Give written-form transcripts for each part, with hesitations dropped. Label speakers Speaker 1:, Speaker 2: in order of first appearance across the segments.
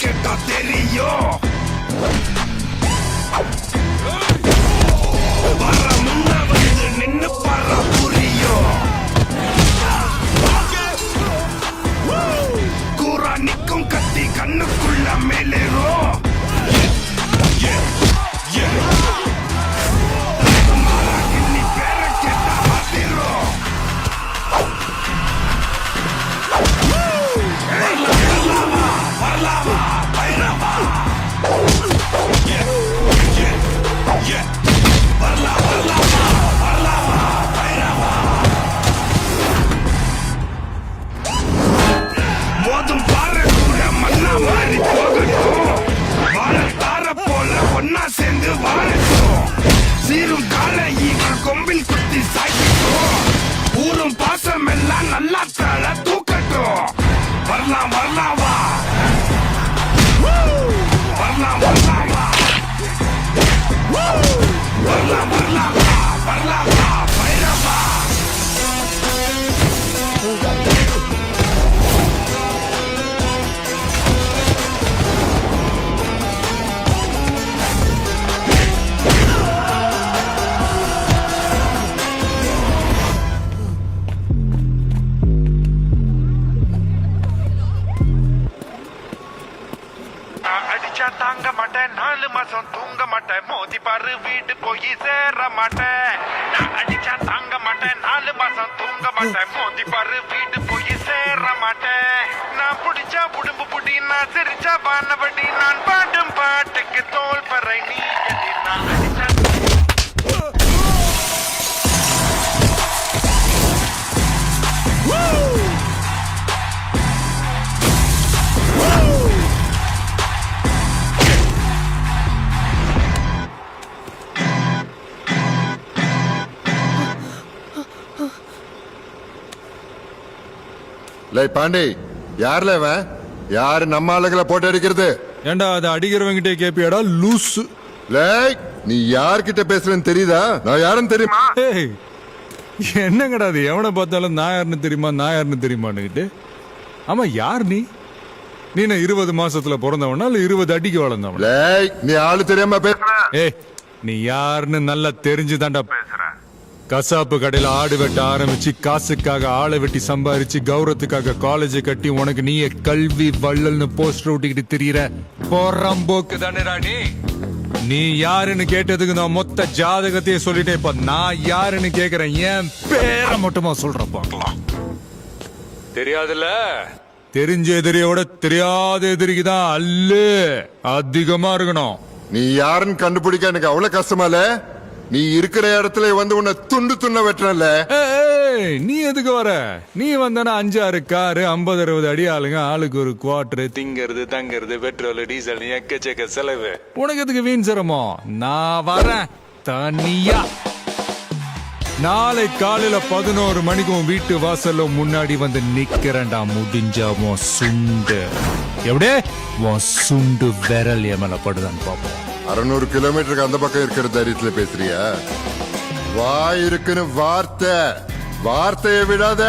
Speaker 1: கேட்டா தெரியும். வர முன்ன வந்து நின்னு பாரா புரியும். கூரா நிக்கும் கத்தி கண்ணுக்குள்ள மேலேறும். கிண்ணி பேர கேட்டா அதிரும். வரலாமா பைரவா. மோதும் பாறை கூட மண்ணா மாறி போகட்டும். வாழ தார போல ஒன்னா சேர்ந்து வாழட்டும். சீரும் கால ஈகள் கொம்பில் குத்தி சாய்க்கட்டும். ஊரும் பாசம் எல்லாம் நல்லா தலை தூக்கட்டும். வரலாம் வரலாம் வா. வரலாம் வரலாம் வா. வரலாம் வரலாம் வா. வரலாம் வா பைரவா.
Speaker 2: அடிச்சா தாங்க மாட்டேன், 4 மாசம் தூங்க மாட்டேன், மோதி பாரு வீடு போய் சேர மாட்டேன். நான் அடிச்சா தாங்க மாட்டேன், 4 மாசம் தூங்க மாட்டேன், மோதி பாரு வீடு போய் சேர மாட்டேன். நான் புடிச்சா உடம்பு புடி, நான் சிரிச்சா பானபடி, நான் பாடும் பாட்டுக்கு தோல் பறை நீ எடி. நான் அடிச்சா
Speaker 3: லே பாண்டி, யாருல இவன்? யாரு நம்ம ஆளுகளை போட்டு அடிக்கிறது?
Speaker 4: ஏண்டா அதை அடிக்கிறவங்கிட்டே கேப்பியாடா லூசு?
Speaker 3: லே, நீ யார்கிட்ட பேசுறேன்னு தெரியுதா? நான் யாருன்னு தெரியுமா?
Speaker 4: ஏய், என்னங்கடா அது? எவனை பார்த்தாலும் நான் யாருன்னு தெரியுமா, நான் யாருன்னு தெரியுமான்னுகிட்டு. ஆமா, யார் நீ? நீ என்ன 20 மாசத்துல பிறந்தவனா இல்ல 20 அடிக்கு வளர்ந்தவனா?
Speaker 3: லே, நீ ஆளு தெரியாம பேசுற.
Speaker 4: ஏய், நீ யாருன்னு நல்லா தெரிஞ்சுதான்டா பேசுற. கசாப்பு கடையில ஆடு வெட்ட ஆரம்பிச்சு, காசுக்காக ஆளை வெட்டி சம்பாரிச்சு, கௌரவத்துக்காக காலேஜை கட்டி, உனக்கு நீயே கல்வி வள்ளல்னு போஸ்டர் ஒட்டிக்கிட்டு திரியற போறம்போக்கு தானேடா நீ. நீ யாருன்னு கேட்டதுக்கு நான் மொத்த ஜாதகத்தையே சொல்லிட்டேன். இப்ப நான் யாருன்னு கேக்குறேன், என் பேரை மட்டுமா சொல்ற பார்க்கலாம். தெரியாதுல்ல? தெரிஞ்ச எதிரியோட தெரியாத எதிரிக்குதான் அல்லு அதிகமா இருக்கணும்.
Speaker 3: நீ யாருன்னு கண்டுபிடிக்க எனக்கு அவ்வளவு கஷ்டமால. நீ இருக்கிற இடத்துல வந்து உன்னை துண்டு துண்ண வெட்டுறல.
Speaker 4: நீ எதுக்கு வர? நீ வந்தானா 5-6 காரு, 50-60 அடி ஆளுங்க, ஆளுக்கு ஒரு குவார்டர், திங்கிறது தங்கிறது, பெட்ரோல் டீசல், எக்கச்சக்க செலவு. உனக்கு எதுக்கு வீண் சிரமம்? நான் வரேன் தனியா. நாளை காலையில 11 மணிக்கு உன் வீட்டு வாசல்ல முன்னாடி வந்து நிக்கிறேன்டா. முடிஞ்சா உன் சுண்டு எப்படியே உன் சுண்டு விரல் எமல படுதான்னு பாப்போம்.
Speaker 3: 600 கிலோமீட்டருக்கு அந்த பக்கம் இருக்கிற தைரியத்துல பேசுறியா? வாய் இருக்குன்னு வார்த்தையை விடாத.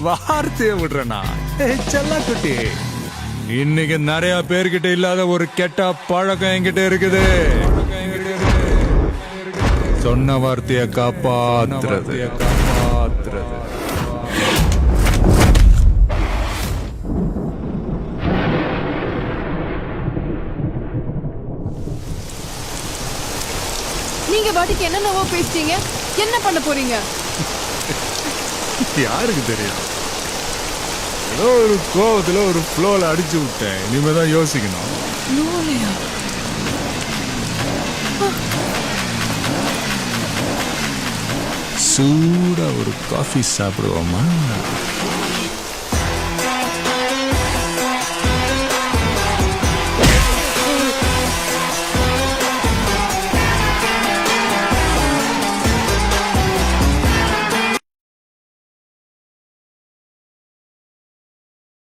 Speaker 4: வார்த்தையை விடுறனா? செல்லக்குட்டி, இன்னைக்கு நிறைய பேர்கிட்ட இல்லாத ஒரு கெட்ட பழக்கம் என்கிட்ட இருக்குது. சொன்ன வார்த்தையை காப்பாத்துறது.
Speaker 5: நீங்க பாட்டுக்கு என்னென்னவோ பேசிட்டீங்க. என்ன பண்ண போறீங்க?
Speaker 4: யாருக்கு தெரியும்? ஏதோ ஒரு கோவத்துல ஒரு ஃப்ளோல அடிச்சு விட்டேன். இனிமேதான் யோசிக்கணும். சூடா ஒரு காஃபி சாப்பிடுவோமா?